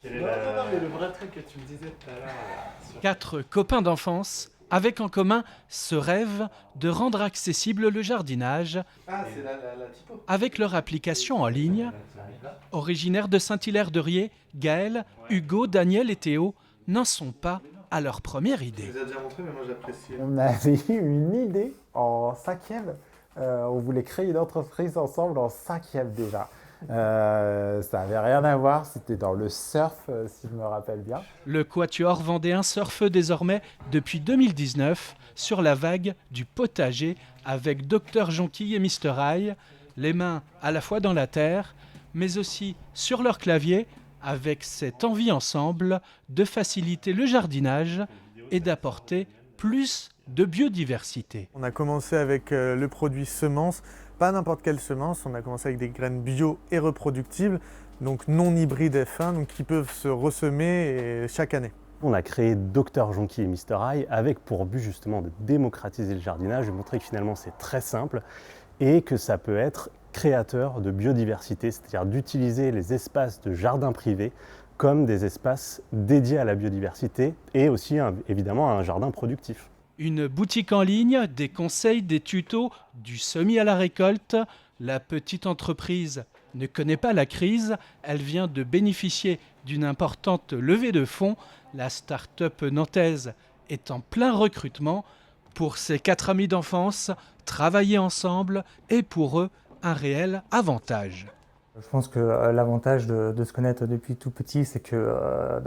Non, mais le vrai truc que tu me disais tout à l'heure. Là, 4 copains d'enfance avec en commun ce rêve de rendre accessible le jardinage Ah, c'est la typo. avec leur application en ligne. Originaires de Saint-Hilaire-de-Riez, Gaël, Hugo, Daniel et Théo n'en sont pas à leur première Tu idée. les as déjà montré, mais moi j'apprécie. On avait eu une idée en cinquième. On voulait créer une entreprise ensemble en cinquième déjà. Ça n'avait rien à voir, c'était dans le surf, si je me rappelle bien. Le quatuor vendéen surfe désormais depuis 2019 sur la vague du potager avec Dr Jonquille et Mr Eye, les mains à la fois dans la terre, mais aussi sur leur clavier, avec cette envie ensemble de faciliter le jardinage et d'apporter plus de biodiversité. On a commencé avec le produit semence, pas n'importe quelle semence, on a commencé avec des graines bio et reproductibles, donc non hybrides F1, donc qui peuvent se ressemer chaque année. On a créé Dr Jonquille et Mr Eye avec pour but justement de démocratiser le jardinage, de montrer que finalement c'est très simple et que ça peut être créateur de biodiversité, c'est-à-dire d'utiliser les espaces de jardin privé comme des espaces dédiés à la biodiversité et aussi évidemment à un jardin productif. Une boutique en ligne, des conseils, des tutos, du semis à la récolte. La petite entreprise ne connaît pas la crise, elle vient de bénéficier d'une importante levée de fonds. La start-up nantaise est en plein recrutement. Pour ces 4 amis d'enfance, travailler ensemble est pour eux un réel avantage. Je pense que l'avantage de se connaître depuis tout petit, c'est que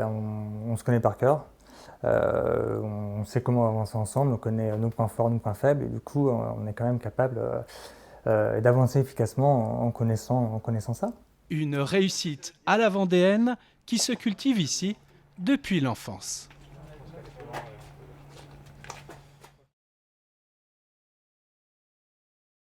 on se connaît par cœur. On sait comment avancer ensemble, on connaît nos points forts, nos points faibles, et du coup, on est quand même capable d'avancer efficacement en connaissant ça. Une réussite à la vendéenne qui se cultive ici depuis l'enfance.